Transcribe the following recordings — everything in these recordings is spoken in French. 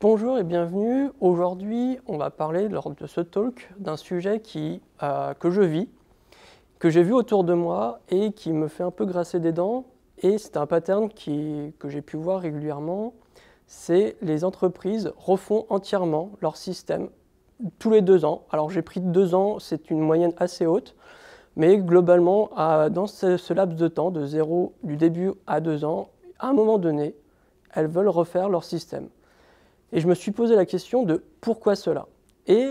Bonjour et bienvenue. Aujourd'hui, on va parler lors de ce talk d'un sujet que je vis, que j'ai vu autour de moi et qui me fait un peu grincer des dents. Et c'est un pattern que j'ai pu voir régulièrement. C'est les entreprises refont entièrement leur système tous les 2 ans. Alors j'ai pris 2 ans, c'est une moyenne assez haute. Mais globalement, dans ce laps de temps, du début à 2 ans, à un moment donné, elles veulent refaire leur système. Et je me suis posé la question de pourquoi cela. Et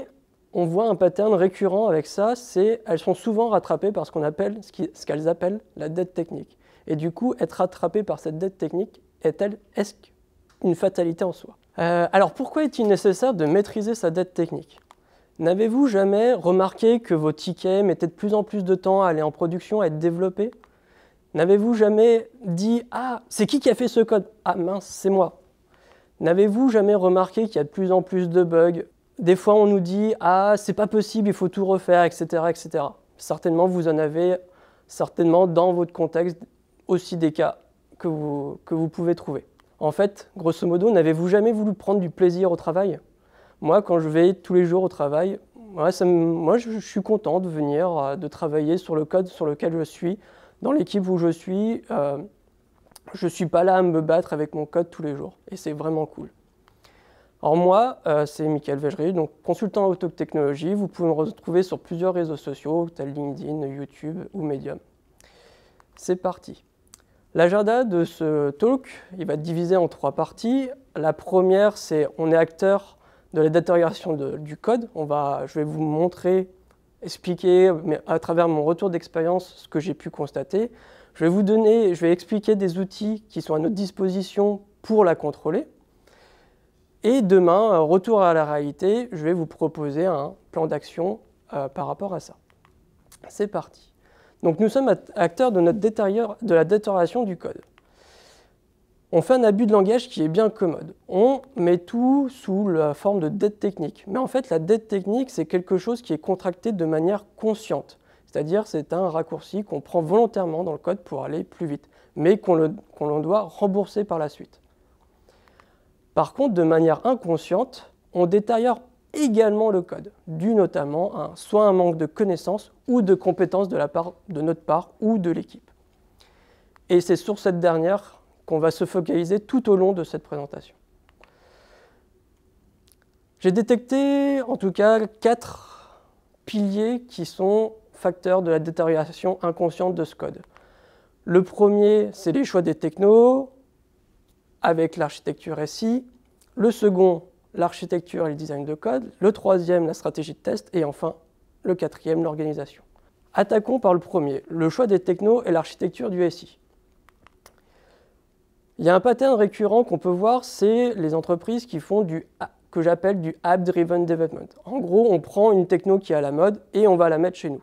on voit un pattern récurrent avec ça, c'est elles sont souvent rattrapées par ce qu'elles appellent la dette technique. Et du coup, être rattrapée par cette dette technique est-ce une fatalité en soi? Alors pourquoi est-il nécessaire de maîtriser sa dette technique? N'avez-vous jamais remarqué que vos tickets mettaient de plus en plus de temps à aller en production, à être développés? N'avez-vous jamais dit « Ah, c'est qui a fait ce code? Ah mince, c'est moi ». N'avez-vous jamais remarqué qu'il y a de plus en plus de bugs? Des fois, on nous dit « Ah, c'est pas possible, il faut tout refaire, etc. etc. » Certainement, vous en avez dans votre contexte aussi des cas que vous pouvez trouver. En fait, grosso modo, n'avez-vous jamais voulu prendre du plaisir au travail? Moi, quand je vais tous les jours au travail, moi, je suis content de venir, de travailler sur le code sur lequel je suis, dans l'équipe où je suis. Je ne suis pas là à me battre avec mon code tous les jours, et c'est vraiment cool. Alors moi, c'est Michael Végery, donc consultant auto technologie. Vous pouvez me retrouver sur plusieurs réseaux sociaux, tels LinkedIn, YouTube ou Medium. C'est parti. L'agenda de ce talk, il va être divisé en 3 parties. La première, c'est on est acteur de la détérioration du code. Je vais vous montrer, expliquer, mais à travers mon retour d'expérience, ce que j'ai pu constater. Je vais expliquer des outils qui sont à notre disposition pour la contrôler. Et demain, retour à la réalité, je vais vous proposer un plan d'action par rapport à ça. C'est parti. Donc nous sommes acteurs de la détérioration du code. On fait un abus de langage qui est bien commode. On met tout sous la forme de dette technique. Mais en fait, la dette technique, c'est quelque chose qui est contracté de manière consciente. C'est-à-dire c'est un raccourci qu'on prend volontairement dans le code pour aller plus vite, mais qu'on doit rembourser par la suite. Par contre, de manière inconsciente, on détériore également le code, dû notamment à soit un manque de connaissances ou de compétences de notre part ou de l'équipe. Et c'est sur cette dernière qu'on va se focaliser tout au long de cette présentation. J'ai détecté en tout cas 4 piliers qui sont facteurs de la détérioration inconsciente de ce code. Le premier, c'est les choix des technos avec l'architecture SI. Le second, l'architecture et le design de code. Le troisième, la stratégie de test. Et enfin, le quatrième, l'organisation. Attaquons par le premier, le choix des technos et l'architecture du SI. Il y a un pattern récurrent qu'on peut voir, c'est les entreprises qui font que j'appelle du app-driven development. En gros, on prend une techno qui est à la mode et on va la mettre chez nous,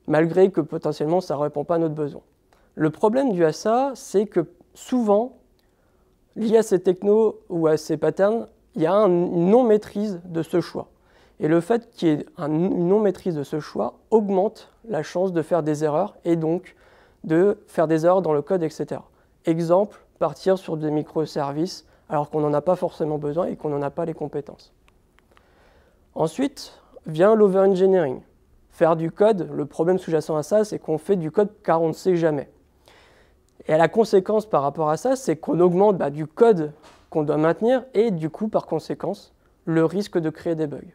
malgré que potentiellement ça ne répond pas à notre besoin. Le problème dû à ça, c'est que souvent, lié à ces technos ou à ces patterns, il y a une non-maîtrise de ce choix. Et le fait qu'il y ait une non-maîtrise de ce choix augmente la chance de faire des erreurs et donc de faire des erreurs dans le code, etc. Exemple, partir sur des microservices alors qu'on n'en a pas forcément besoin et qu'on n'en a pas les compétences. Ensuite vient l'over-engineering. Faire du code, le problème sous-jacent à ça, c'est qu'on fait du code car on ne sait jamais. Et la conséquence par rapport à ça, c'est qu'on augmente du code qu'on doit maintenir et du coup, par conséquence, le risque de créer des bugs.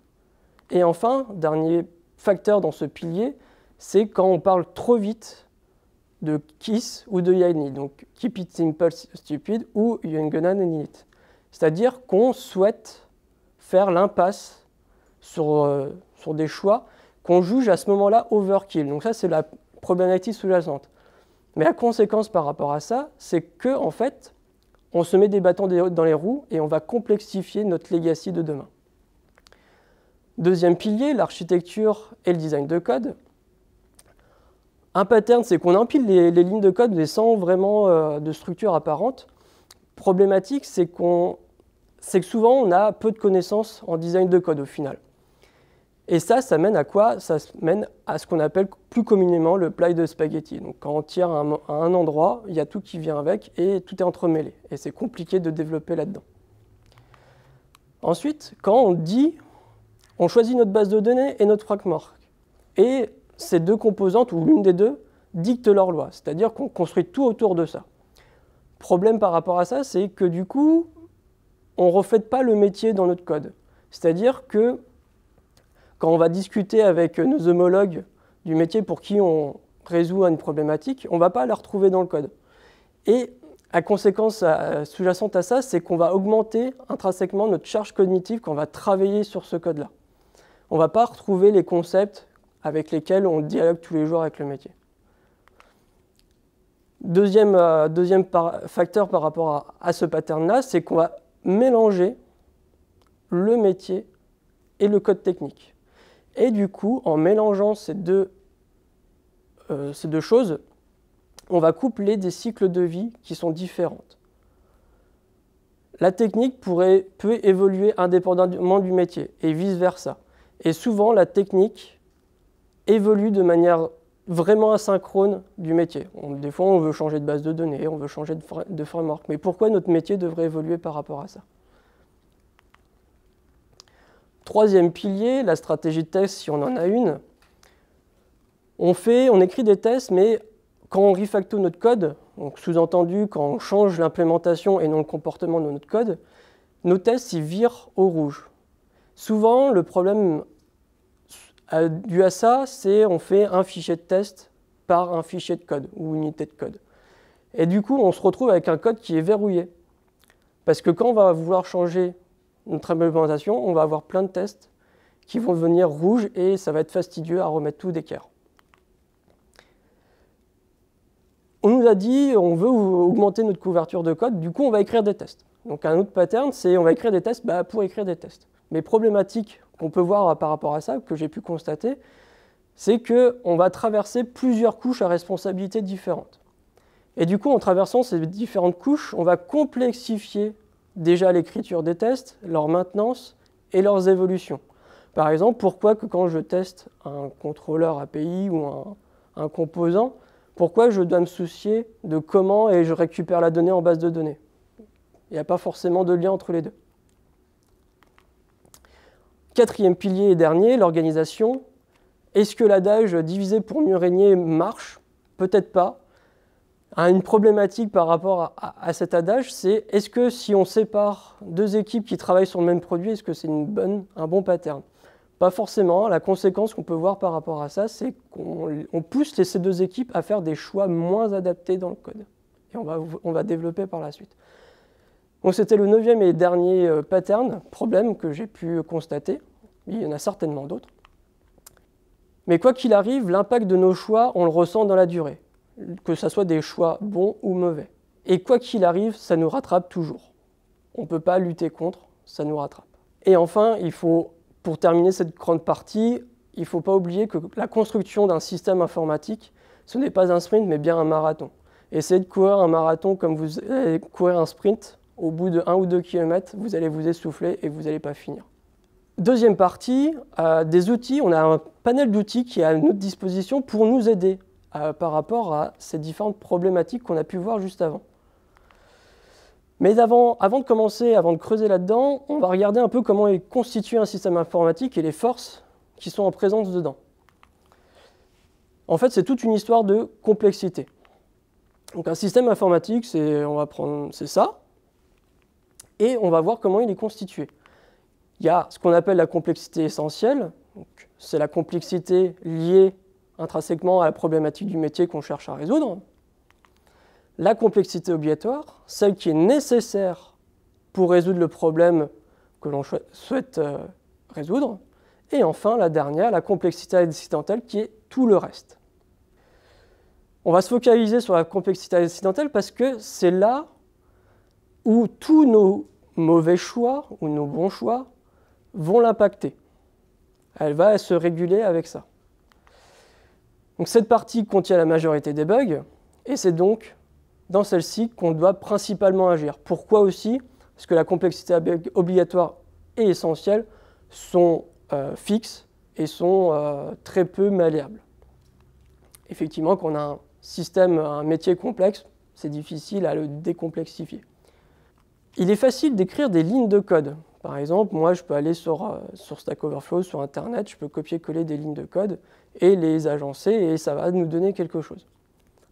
Et enfin, dernier facteur dans ce pilier, c'est quand on parle trop vite de KISS ou de YAML, donc Keep it simple, stupid ou You ain't gonna need it. C'est-à-dire qu'on souhaite faire l'impasse sur des choix qu'on juge à ce moment-là overkill. Donc ça, c'est la problématique sous-jacente. Mais la conséquence par rapport à ça, c'est que en fait, on se met des bâtons dans les roues et on va complexifier notre legacy de demain. Deuxième pilier, l'architecture et le design de code. Un pattern, c'est qu'on empile les lignes de code mais sans vraiment de structure apparente. Problématique, c'est que souvent on a peu de connaissances en design de code au final. Et ça mène à quoi? Ça mène à ce qu'on appelle plus communément le plie de spaghetti. Donc quand on tire à un endroit, il y a tout qui vient avec et tout est entremêlé. Et c'est compliqué de développer là-dedans. Ensuite, quand on choisit notre base de données et notre framework. Et ces deux composantes, ou l'une des deux, dictent leur loi, c'est-à-dire qu'on construit tout autour de ça. Problème par rapport à ça, c'est que du coup, on ne reflète pas le métier dans notre code. C'est-à-dire que quand on va discuter avec nos homologues du métier pour qui on résout une problématique, on ne va pas la retrouver dans le code. Et la conséquence sous-jacente à ça, c'est qu'on va augmenter intrinsèquement notre charge cognitive quand on va travailler sur ce code-là. On ne va pas retrouver les concepts avec lesquels on dialogue tous les jours avec le métier. Deuxième facteur par rapport à ce pattern-là, c'est qu'on va mélanger le métier et le code technique. Et du coup, en mélangeant ces deux choses, on va coupler des cycles de vie qui sont différents. La technique peut évoluer indépendamment du métier et vice-versa. Et souvent, la technique évolue de manière vraiment asynchrone du métier. Des fois, on veut changer de base de données, on veut changer de framework. Mais pourquoi notre métier devrait évoluer par rapport à ça? Troisième pilier, la stratégie de test, si on en a une. On écrit des tests, mais quand on refacto notre code, donc sous-entendu, quand on change l'implémentation et non le comportement de notre code, nos tests ils virent au rouge. Souvent, le problème dû à ça, c'est on fait un fichier de test par un fichier de code ou unité de code. Et du coup, on se retrouve avec un code qui est verrouillé. Parce que quand on va vouloir changer notre implémentation, on va avoir plein de tests qui vont devenir rouges et ça va être fastidieux à remettre tout d'équerre. On nous a dit on veut augmenter notre couverture de code, du coup on va écrire des tests. Donc un autre pattern, c'est on va écrire des tests pour écrire des tests. Mais problématique qu'on peut voir par rapport à ça, que j'ai pu constater, c'est qu'on va traverser plusieurs couches à responsabilité différentes. Et du coup, en traversant ces différentes couches, on va complexifier déjà l'écriture des tests, leur maintenance et leurs évolutions. Par exemple, pourquoi que quand je teste un contrôleur API ou un composant, pourquoi je dois me soucier de comment et je récupère la donnée en base de données? Il n'y a pas forcément de lien entre les deux. Quatrième pilier et dernier, l'organisation. Est-ce que l'adage diviser pour mieux régner marche? Peut-être pas. Une problématique par rapport à cet adage, c'est est-ce que si on sépare deux équipes qui travaillent sur le même produit, est-ce que c'est un bon pattern? Pas forcément. La conséquence qu'on peut voir par rapport à ça, c'est qu'on pousse ces deux équipes à faire des choix moins adaptés dans le code. Et on va développer par la suite. Donc c'était le 9e et dernier problème que j'ai pu constater. Il y en a certainement d'autres. Mais quoi qu'il arrive, l'impact de nos choix, on le ressent dans la durée. Que ce soit des choix bons ou mauvais. Et quoi qu'il arrive, ça nous rattrape toujours. On ne peut pas lutter contre, ça nous rattrape. Et enfin, pour terminer cette grande partie, il ne faut pas oublier que la construction d'un système informatique, ce n'est pas un sprint, mais bien un marathon. Essayez de courir un marathon comme vous allez courir un sprint. Au bout de 1 ou 2 km, vous allez vous essouffler et vous n'allez pas finir. Deuxième partie, des outils. On a un panel d'outils qui est à notre disposition pour nous aider par rapport à ces différentes problématiques qu'on a pu voir juste avant. Mais avant de commencer, avant de creuser là-dedans, on va regarder un peu comment est constitué un système informatique et les forces qui sont en présence dedans. En fait, c'est toute une histoire de complexité. Donc un système informatique, c'est ça. Et on va voir comment il est constitué. Il y a ce qu'on appelle la complexité essentielle. C'est la complexité liée intrinsèquement à la problématique du métier qu'on cherche à résoudre. La complexité obligatoire, celle qui est nécessaire pour résoudre le problème que l'on souhaite résoudre. Et enfin, la dernière, la complexité accidentelle, qui est tout le reste. On va se focaliser sur la complexité accidentelle parce que c'est là où tous nos mauvais choix ou nos bons choix vont l'impacter. Elle va se réguler avec ça. Donc cette partie contient la majorité des bugs, et c'est donc dans celle-ci qu'on doit principalement agir. Pourquoi aussi? Parce que la complexité obligatoire et essentielle sont fixes et sont très peu malléables. Effectivement, quand on a un métier complexe, c'est difficile à le décomplexifier. Il est facile d'écrire des lignes de code. Par exemple, moi, je peux aller sur Stack Overflow, sur Internet, je peux copier-coller des lignes de code et les agencer et ça va nous donner quelque chose.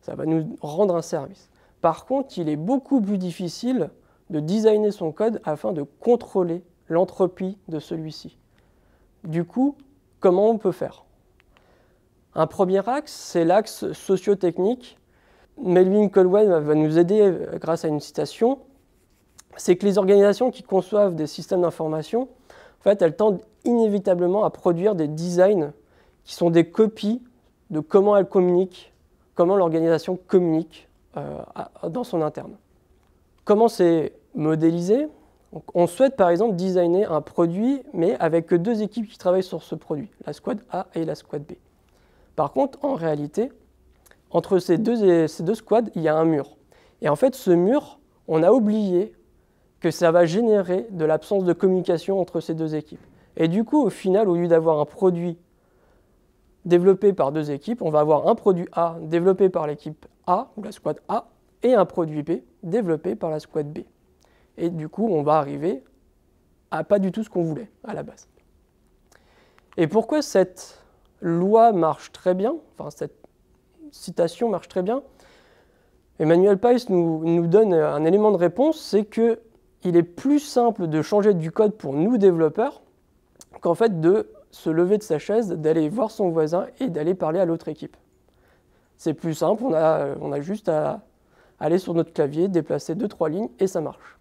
Ça va nous rendre un service. Par contre, il est beaucoup plus difficile de designer son code afin de contrôler l'entropie de celui-ci. Du coup, comment on peut faire? Un premier axe, c'est l'axe socio-technique. Melvin Colwell va nous aider grâce à une citation. C'est que les organisations qui conçoivent des systèmes d'information, en fait, elles tendent inévitablement à produire des designs qui sont des copies de comment elles communiquent, comment l'organisation communique dans son interne. Comment c'est modélisé? On souhaite par exemple designer un produit, mais avec que deux équipes qui travaillent sur ce produit, la squad A et la squad B. Par contre, en réalité, entre ces deux squads, il y a un mur. Et en fait, ce mur, on a oublié que ça va générer de l'absence de communication entre ces deux équipes. Et du coup, au final, au lieu d'avoir un produit développé par deux équipes, on va avoir un produit A développé par l'équipe A, ou la squad A, et un produit B développé par la squad B. Et du coup, on va arriver à pas du tout ce qu'on voulait à la base. Et pourquoi cette loi marche très bien, enfin cette citation marche très bien, Emmanuel Pais nous donne un élément de réponse, c'est qu'il est plus simple de changer du code pour nous développeurs qu'en fait de se lever de sa chaise, d'aller voir son voisin et d'aller parler à l'autre équipe. C'est plus simple, on a juste à aller sur notre clavier, déplacer 2-3 lignes et ça marche.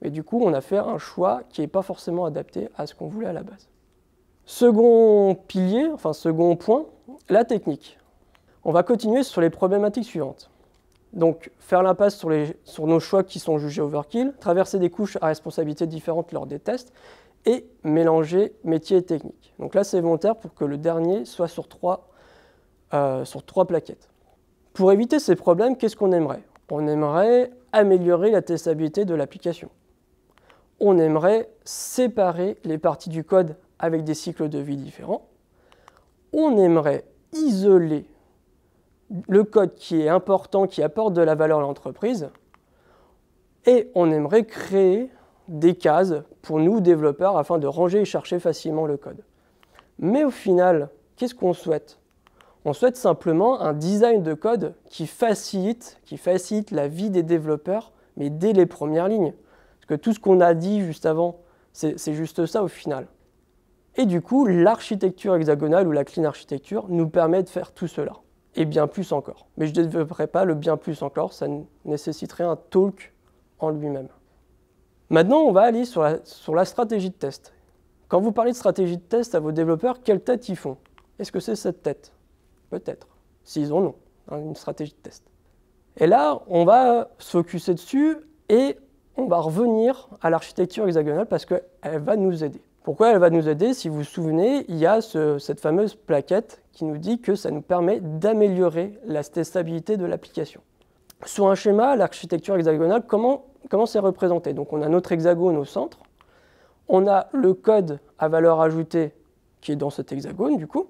Et du coup, on a fait un choix qui n'est pas forcément adapté à ce qu'on voulait à la base. Second pilier, enfin second point, la technique. On va continuer sur les problématiques suivantes. Donc, faire l'impasse sur nos choix qui sont jugés overkill, traverser des couches à responsabilités différentes lors des tests, et mélanger métier et technique. Donc là, c'est volontaire pour que le dernier soit sur trois plaquettes. Pour éviter ces problèmes, qu'est-ce qu'on aimerait? On aimerait améliorer la testabilité de l'application. On aimerait séparer les parties du code avec des cycles de vie différents. On aimerait isoler le code qui est important, qui apporte de la valeur à l'entreprise. Et on aimerait créer des cases pour nous, développeurs, afin de ranger et chercher facilement le code. Mais au final, qu'est-ce qu'on souhaite? On souhaite simplement un design de code qui facilite la vie des développeurs, mais dès les premières lignes. Parce que tout ce qu'on a dit juste avant, c'est juste ça au final. Et du coup, l'architecture hexagonale ou la clean architecture nous permet de faire tout cela. Et bien plus encore. Mais je ne développerai pas le bien plus encore, ça nécessiterait un talk en lui-même. Maintenant, on va aller sur la stratégie de test. Quand vous parlez de stratégie de test à vos développeurs, quelle tête ils font? Est-ce que c'est cette tête? Peut-être. S'ils en ont une stratégie de test. Et là, on va se focuser dessus et on va revenir à l'architecture hexagonale parce qu'elle va nous aider. Pourquoi elle va nous aider? Si vous vous souvenez, il y a cette fameuse plaquette qui nous dit que ça nous permet d'améliorer la testabilité de l'application. Sur un schéma, l'architecture hexagonale, comment c'est représenté? Donc on a notre hexagone au centre, on a le code à valeur ajoutée qui est dans cet hexagone du coup.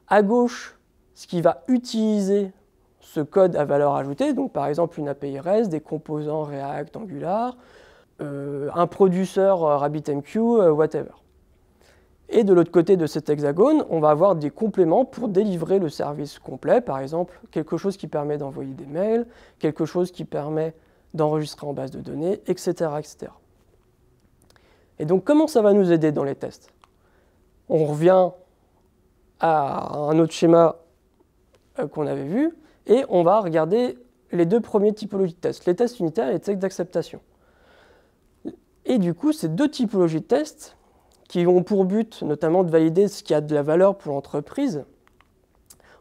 À gauche, ce qui va utiliser ce code à valeur ajoutée, donc par exemple une API REST, des composants React, Angular, un producteur RabbitMQ, whatever. Et de l'autre côté de cet hexagone, on va avoir des compléments pour délivrer le service complet, par exemple quelque chose qui permet d'envoyer des mails, quelque chose qui permet d'enregistrer en base de données, etc., etc. Et donc comment ça va nous aider dans les tests? On revient à un autre schéma qu'on avait vu, et on va regarder les deux premiers typologies de tests, les tests unitaires et les tests d'acceptation. Et du coup, ces deux typologies de tests, qui ont pour but notamment de valider ce qui a de la valeur pour l'entreprise,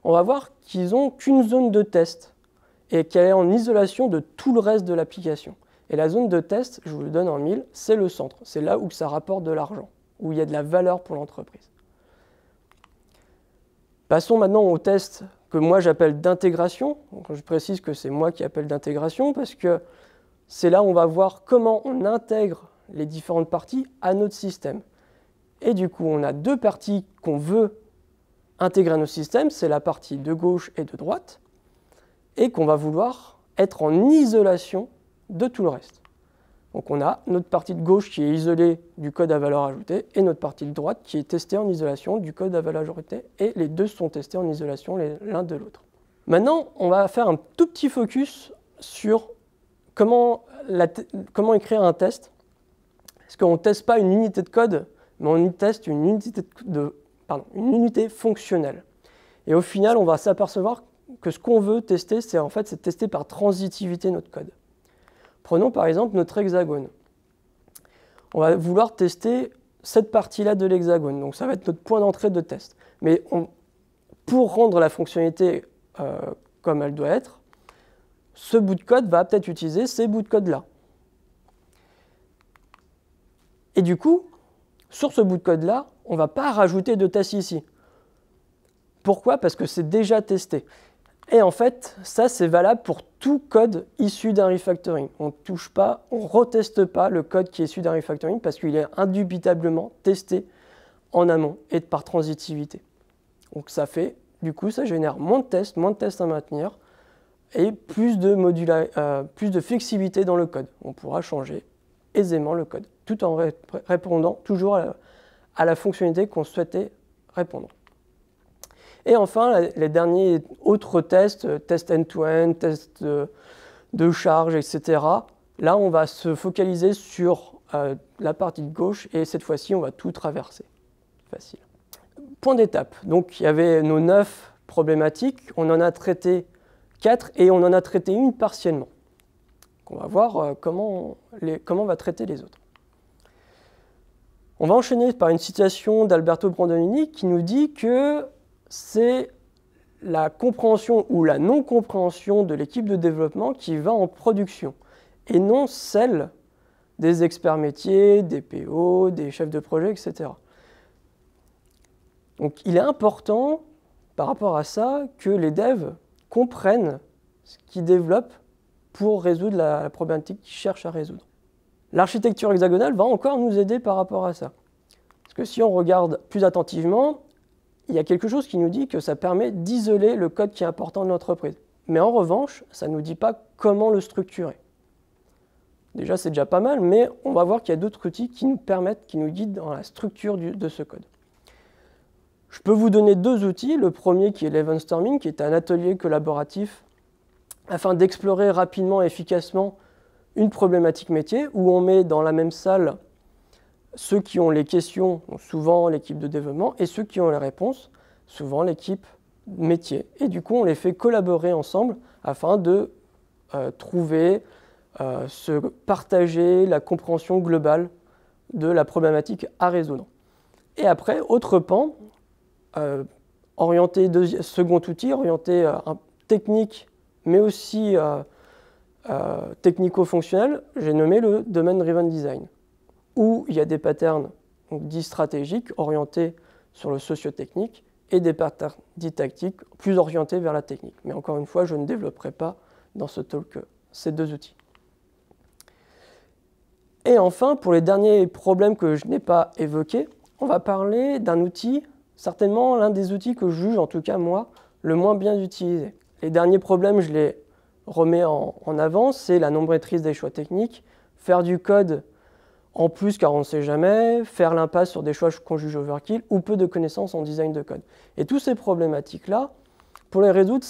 on va voir qu'ils n'ont qu'une zone de test et qu'elle est en isolation de tout le reste de l'application. Et la zone de test, je vous le donne en mille, c'est le centre. C'est là où ça rapporte de l'argent, où il y a de la valeur pour l'entreprise. Passons maintenant au test que moi j'appelle d'intégration. Je précise que c'est moi qui appelle d'intégration parce que c'est là où on va voir comment on intègre les différentes parties à notre système. Et du coup, on a deux parties qu'on veut intégrer à nos systèmes, c'est la partie de gauche et de droite, et qu'on va vouloir être en isolation de tout le reste. Donc on a notre partie de gauche qui est isolée du code à valeur ajoutée et notre partie de droite qui est testée en isolation du code à valeur ajoutée, et les deux sont testés en isolation l'un de l'autre. Maintenant, on va faire un tout petit focus sur comment écrire un test. Parce qu'on ne teste pas une unité de code, mais on teste une unité fonctionnelle. Et au final, on va s'apercevoir que ce qu'on veut tester, c'est tester par transitivité notre code. Prenons par exemple notre hexagone. On va vouloir tester cette partie-là de l'hexagone. Donc ça va être notre point d'entrée de test. Mais pour rendre la fonctionnalité comme elle doit être, ce bout de code va peut-être utiliser ces bouts de code-là. Et du coup, sur ce bout de code-là, on ne va pas rajouter de test ici. Pourquoi? Parce que c'est déjà testé. Et en fait, ça c'est valable pour tout code issu d'un refactoring. On ne touche pas, on ne reteste pas le code qui est issu d'un refactoring parce qu'il est indubitablement testé en amont et par transitivité. Donc ça fait, du coup, ça génère moins de tests à maintenir et plus de flexibilité dans le code. On pourra changer aisément le code, tout en répondant toujours à la fonctionnalité qu'on souhaitait répondre. Et enfin, les derniers autres tests, tests end-to-end, tests de charge, etc. Là, on va se focaliser sur la partie de gauche et cette fois-ci, on va tout traverser. Facile. Point d'étape. Donc, il y avait nos 9 problématiques. On en a traité 4 et on en a traité une partiellement. Donc, on va voir comment on va traiter les autres. On va enchaîner par une citation d'Alberto Brandolini qui nous dit que c'est la compréhension ou la non-compréhension de l'équipe de développement qui va en production et non celle des experts métiers, des PO, des chefs de projet, etc. Donc il est important par rapport à ça que les devs comprennent ce qu'ils développent pour résoudre la problématique qu'ils cherchent à résoudre. L'architecture hexagonale va encore nous aider par rapport à ça. Parce que si on regarde plus attentivement, il y a quelque chose qui nous dit que ça permet d'isoler le code qui est important de l'entreprise. Mais en revanche, ça ne nous dit pas comment le structurer. Déjà, c'est déjà pas mal, mais on va voir qu'il y a d'autres outils qui nous permettent, qui nous guident dans la structure de ce code. Je peux vous donner 2 outils. Le premier qui est l'Event Storming, qui est un atelier collaboratif afin d'explorer rapidement et efficacement une problématique métier, où on met dans la même salle ceux qui ont les questions, souvent l'équipe de développement, et ceux qui ont les réponses, souvent l'équipe métier. Et du coup, on les fait collaborer ensemble afin de se partager la compréhension globale de la problématique à résoudre. Et après, autre pan, second outil, orienté technique, mais aussi technico-fonctionnel, j'ai nommé le Domain Driven Design, où il y a des patterns dits stratégiques orientés sur le socio-technique et des patterns dits tactiques plus orientés vers la technique. Mais encore une fois, je ne développerai pas dans ce talk ces 2 outils. Et enfin, pour les derniers problèmes que je n'ai pas évoqués, on va parler d'un outil, certainement l'un des outils que je juge, en tout cas moi, le moins bien utilisé. Les derniers problèmes, je les remets en avant, c'est la non-maîtrise des choix techniques, faire du code en plus car on ne sait jamais, faire l'impasse sur des choix qu'on juge overkill ou peu de connaissances en design de code. Et toutes ces problématiques-là, pour les résoudre,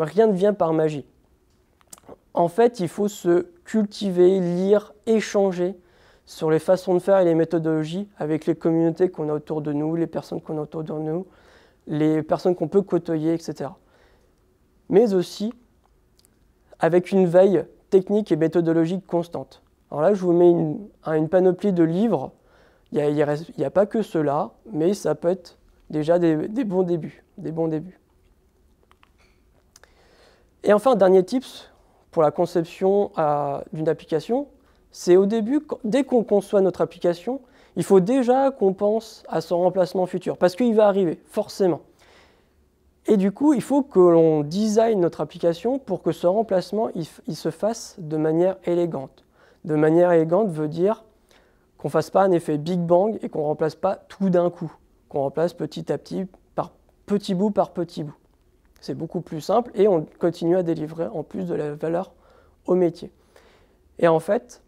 rien ne vient par magie. En fait, il faut se cultiver, lire, échanger sur les façons de faire et les méthodologies avec les communautés qu'on a autour de nous, les personnes qu'on a autour de nous, les personnes qu'on peut côtoyer, etc. Mais aussi avec une veille technique et méthodologique constante. Alors là, je vous mets une panoplie de livres. Il n'y a pas que cela, mais ça peut être déjà des bons débuts. Et enfin, dernier tips pour la conception d'une application, c'est au début, dès qu'on conçoit notre application, il faut déjà qu'on pense à son remplacement futur, parce qu'il va arriver, forcément. Et du coup, il faut que l'on design notre application pour que ce remplacement il se fasse de manière élégante. De manière élégante veut dire qu'on ne fasse pas un effet Big Bang et qu'on ne remplace pas tout d'un coup, qu'on remplace petit à petit, par petit bout par petit bout. C'est beaucoup plus simple et on continue à délivrer en plus de la valeur au métier. Et en fait,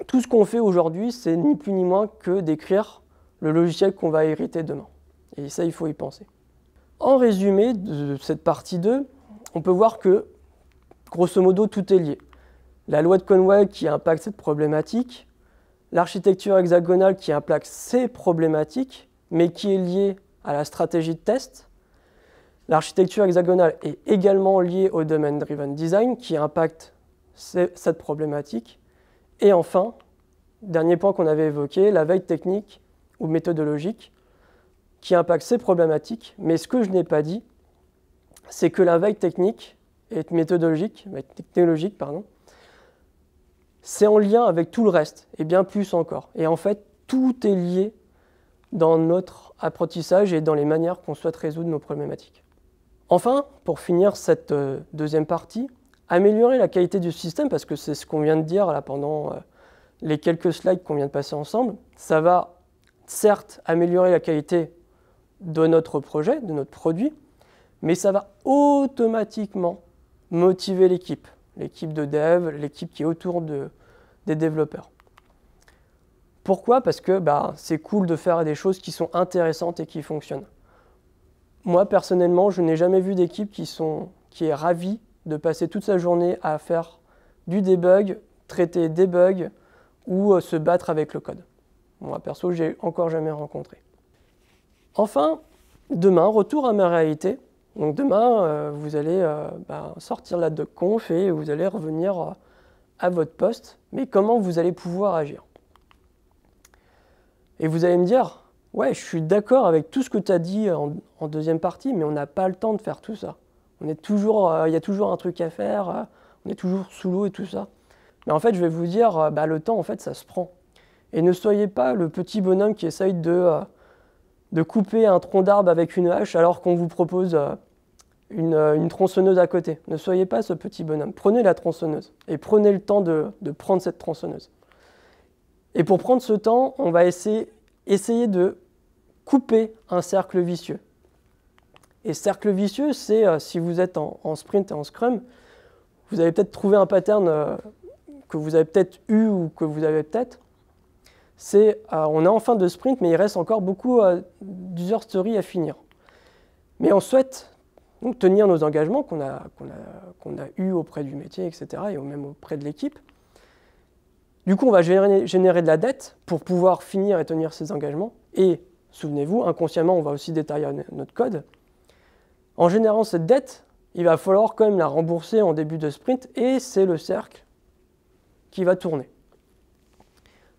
tout ce qu'on fait aujourd'hui, c'est ni plus ni moins que d'écrire le logiciel qu'on va hériter demain. Et ça, il faut y penser. En résumé de cette partie 2, on peut voir que, grosso modo, tout est lié. La loi de Conway qui impacte cette problématique, l'architecture hexagonale qui impacte ces problématiques, mais qui est liée à la stratégie de test. L'architecture hexagonale est également liée au Domain Driven Design qui impacte cette problématique. Et enfin, dernier point qu'on avait évoqué, la veille technique ou méthodologique qui impacte ces problématiques. Mais ce que je n'ai pas dit, c'est que la veille technique et technologique, c'est en lien avec tout le reste, et bien plus encore. Et en fait, tout est lié dans notre apprentissage et dans les manières qu'on souhaite résoudre nos problématiques. Enfin, pour finir cette deuxième partie, améliorer la qualité du système, parce que c'est ce qu'on vient de dire là pendant les quelques slides qu'on vient de passer ensemble, ça va certes améliorer la qualité de notre projet, de notre produit, mais ça va automatiquement motiver l'équipe de dev, l'équipe qui est autour des développeurs. Pourquoi? Parce que c'est cool de faire des choses qui sont intéressantes et qui fonctionnent. Moi, personnellement, je n'ai jamais vu d'équipe qui est ravie de passer toute sa journée à faire du debug, traiter des bugs ou se battre avec le code. Moi, perso, je n'ai encore jamais rencontré. Enfin, demain, retour à ma réalité. Donc demain, vous allez sortir la docconf et vous allez revenir à votre poste. Mais comment vous allez pouvoir agir? Et vous allez me dire, ouais, je suis d'accord avec tout ce que tu as dit en deuxième partie, mais on n'a pas le temps de faire tout ça. Il y a toujours un truc à faire, on est toujours sous l'eau et tout ça. Mais en fait, je vais vous dire, le temps, en fait, ça se prend. Et ne soyez pas le petit bonhomme qui essaye de couper un tronc d'arbre avec une hache alors qu'on vous propose une tronçonneuse à côté. Ne soyez pas ce petit bonhomme. Prenez la tronçonneuse et prenez le temps de prendre cette tronçonneuse. Et pour prendre ce temps, on va essayer de couper un cercle vicieux. Et cercle vicieux, c'est si vous êtes en sprint et en scrum, vous avez peut-être trouvé un pattern que vous avez peut-être eu ou que vous avez peut-être. C'est on est en fin de sprint, mais il reste encore beaucoup d'user stories à finir. Mais on souhaite donc tenir nos engagements qu'on a eus auprès du métier, etc., et même auprès de l'équipe. Du coup, on va générer de la dette pour pouvoir finir et tenir ces engagements. Et, souvenez-vous, inconsciemment, on va aussi détailler notre code. En générant cette dette, il va falloir quand même la rembourser en début de sprint, et c'est le cercle qui va tourner.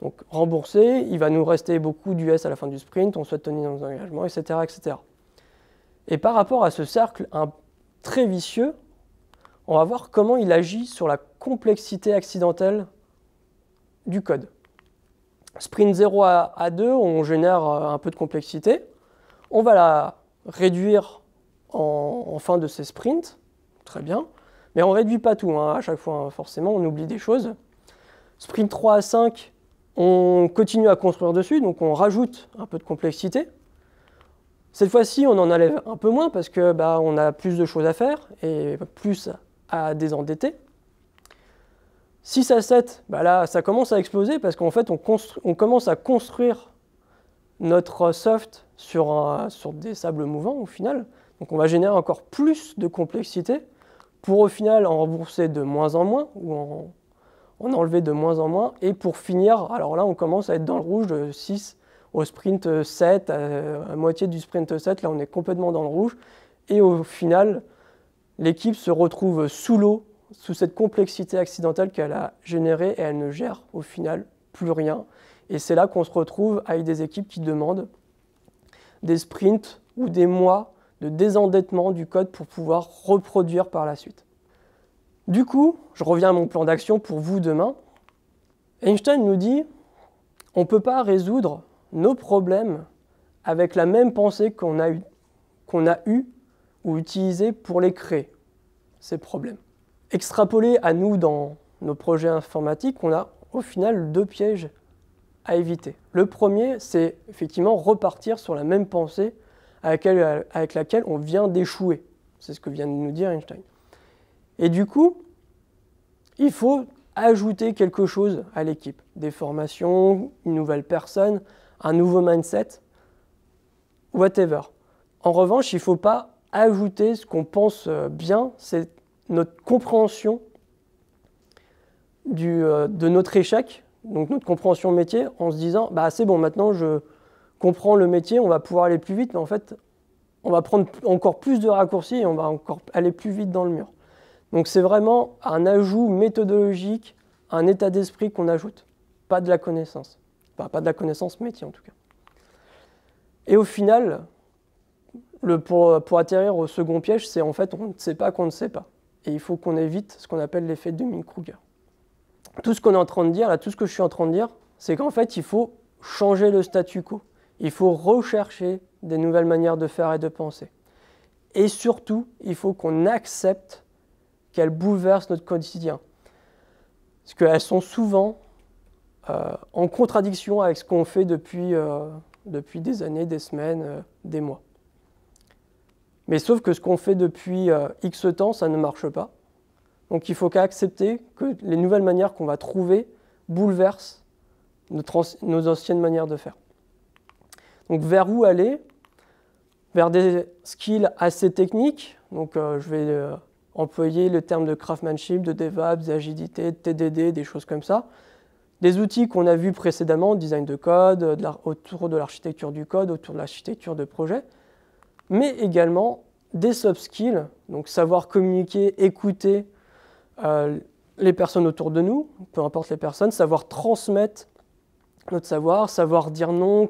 Donc, rembourser, il va nous rester beaucoup d'US à la fin du sprint, on souhaite tenir nos engagements, etc., etc. Et par rapport à ce cercle très vicieux, on va voir comment il agit sur la complexité accidentelle du code. Sprint 0 à 2, on génère un peu de complexité. On va la réduire en fin de ces sprints, très bien. Mais on ne réduit pas tout, à chaque fois, forcément, on oublie des choses. Sprint 3 à 5, on continue à construire dessus, donc on rajoute un peu de complexité. Cette fois-ci, on en enlève un peu moins parce que on a plus de choses à faire et plus à désendetter. 6 à 7, là, ça commence à exploser parce qu'en fait, on commence à construire notre soft sur des sables mouvants au final. Donc on va générer encore plus de complexité pour au final en rembourser de moins en moins ou en enlever de moins en moins. Et pour finir, alors là, on commence à être dans le rouge de 6 au sprint 7, à moitié du sprint 7, là on est complètement dans le rouge. Et au final, l'équipe se retrouve sous l'eau, sous cette complexité accidentelle qu'elle a générée et elle ne gère au final plus rien. Et c'est là qu'on se retrouve avec des équipes qui demandent des sprints ou des mois de désendettement du code pour pouvoir reproduire par la suite. Du coup, je reviens à mon plan d'action pour vous demain. Einstein nous dit on ne peut pas résoudre nos problèmes avec la même pensée qu'on a eu ou utilisée pour les créer, ces problèmes. Extrapolé à nous dans nos projets informatiques, on a au final 2 pièges à éviter. Le premier, c'est effectivement repartir sur la même pensée avec laquelle on vient d'échouer. C'est ce que vient de nous dire Einstein. Et du coup, il faut ajouter quelque chose à l'équipe. Des formations, une nouvelle personne, un nouveau mindset, whatever. En revanche, il ne faut pas ajouter ce qu'on pense bien, c'est notre compréhension de notre échec, donc notre compréhension métier, en se disant bah, c'est bon, maintenant je comprends le métier, on va pouvoir aller plus vite, mais en fait, on va prendre encore plus de raccourcis et on va encore aller plus vite dans le mur. Donc c'est vraiment un ajout méthodologique, un état d'esprit qu'on ajoute, pas de la connaissance. Enfin, pas de la connaissance métier en tout cas. Et au final, pour atterrir au second piège, c'est en fait on ne sait pas qu'on ne sait pas. Et il faut qu'on évite ce qu'on appelle l'effet de Dunning-Kruger. Tout ce qu'on est en train de dire, là, tout ce que je suis en train de dire, c'est qu'en fait, il faut changer le statu quo. Il faut rechercher des nouvelles manières de faire et de penser. Et surtout, il faut qu'on accepte qu'elles bouleversent notre quotidien. Parce qu'elles sont souvent en contradiction avec ce qu'on fait depuis des années, des semaines, des mois. Mais sauf que ce qu'on fait depuis X temps, ça ne marche pas. Donc il faut accepter que les nouvelles manières qu'on va trouver bouleversent nos anciennes manières de faire. Donc vers où aller? Vers des skills assez techniques. Donc je vais employer le terme de craftsmanship, de DevOps, d'agilité, de TDD, des choses comme ça. Des outils qu'on a vus précédemment, design de code, autour de l'architecture du code, autour de l'architecture de projet, mais également des soft skills, donc savoir communiquer, écouter les personnes autour de nous, peu importe les personnes, savoir transmettre notre savoir, savoir dire non,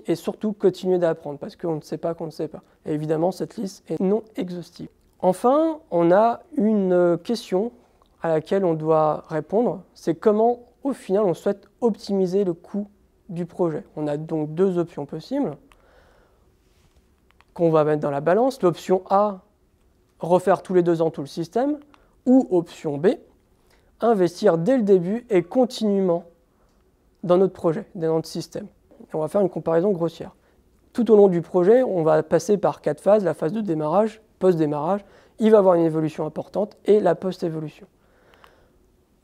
et surtout continuer d'apprendre, parce qu'on ne sait pas qu'on ne sait pas. Et évidemment, cette liste est non exhaustive. Enfin, on a une question à laquelle on doit répondre, c'est comment, au final, on souhaite optimiser le coût du projet. On a donc deux options possibles qu'on va mettre dans la balance. L'option A, refaire tous les 2 ans tout le système, ou option B, investir dès le début et continuellement dans notre projet, dans notre système. Et on va faire une comparaison grossière. Tout au long du projet, on va passer par 4 phases, la phase de démarrage, post-démarrage, il va y avoir une évolution importante et la post-évolution.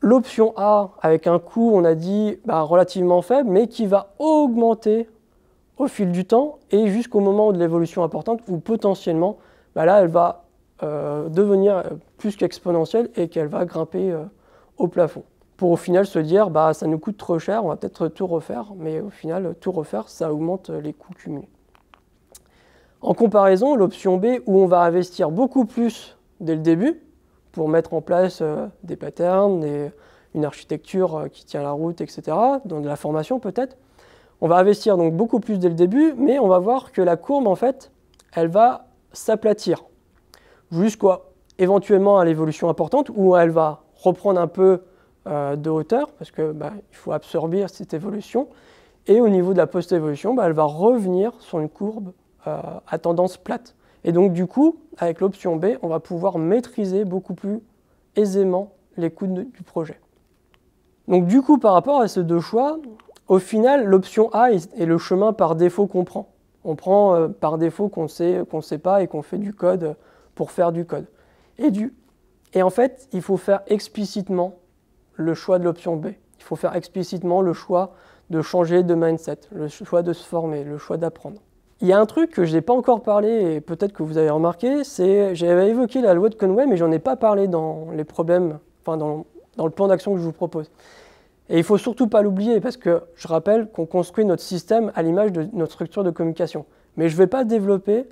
L'option A, avec un coût, on a dit, relativement faible, mais qui va augmenter au fil du temps et jusqu'au moment de l'évolution importante où potentiellement, là, elle va devenir plus qu'exponentielle et qu'elle va grimper au plafond. Pour au final se dire, ça nous coûte trop cher, on va peut-être tout refaire, mais au final, tout refaire, ça augmente les coûts cumulés. En comparaison, l'option B, où on va investir beaucoup plus dès le début, pour mettre en place des patterns, une architecture qui tient la route, etc., dans de la formation peut-être. On va investir donc beaucoup plus dès le début, mais on va voir que la courbe, en fait, elle va s'aplatir éventuellement à l'évolution importante, où elle va reprendre un peu de hauteur, parce qu'il faut absorber cette évolution. Et au niveau de la post-évolution, elle va revenir sur une courbe à tendance plate. Et donc du coup, avec l'option B, on va pouvoir maîtriser beaucoup plus aisément les coûts du projet. Donc du coup, par rapport à ces deux choix, au final, l'option A est le chemin par défaut qu'on prend. On prend par défaut qu'on ne sait pas et qu'on fait du code pour faire du code. Et en fait, il faut faire explicitement le choix de l'option B. Il faut faire explicitement le choix de changer de mindset, le choix de se former, le choix d'apprendre. Il y a un truc que je n'ai pas encore parlé et peut-être que vous avez remarqué, c'est j'avais évoqué la loi de Conway, mais j'en ai pas parlé dans les problèmes, dans le plan d'action que je vous propose. Et il ne faut surtout pas l'oublier parce que je rappelle qu'on construit notre système à l'image de notre structure de communication. Mais je ne vais pas développer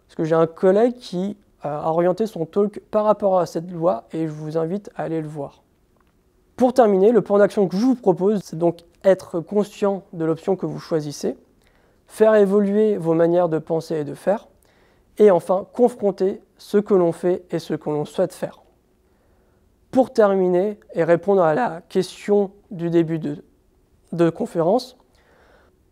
parce que j'ai un collègue qui a orienté son talk par rapport à cette loi et je vous invite à aller le voir. Pour terminer, le plan d'action que je vous propose, c'est donc être conscient de l'option que vous choisissez, faire évoluer vos manières de penser et de faire, et enfin confronter ce que l'on fait et ce que l'on souhaite faire. Pour terminer et répondre à la question du début de conférence,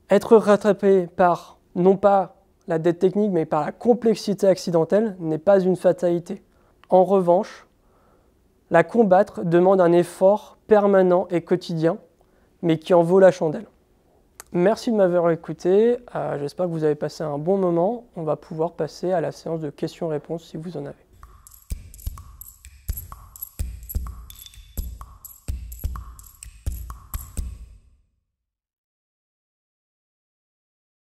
être rattrapé par non pas la dette technique mais par la complexité accidentelle n'est pas une fatalité. En revanche, la combattre demande un effort permanent et quotidien, mais qui en vaut la chandelle. Merci de m'avoir écouté, j'espère que vous avez passé un bon moment. On va pouvoir passer à la séance de questions-réponses si vous en avez.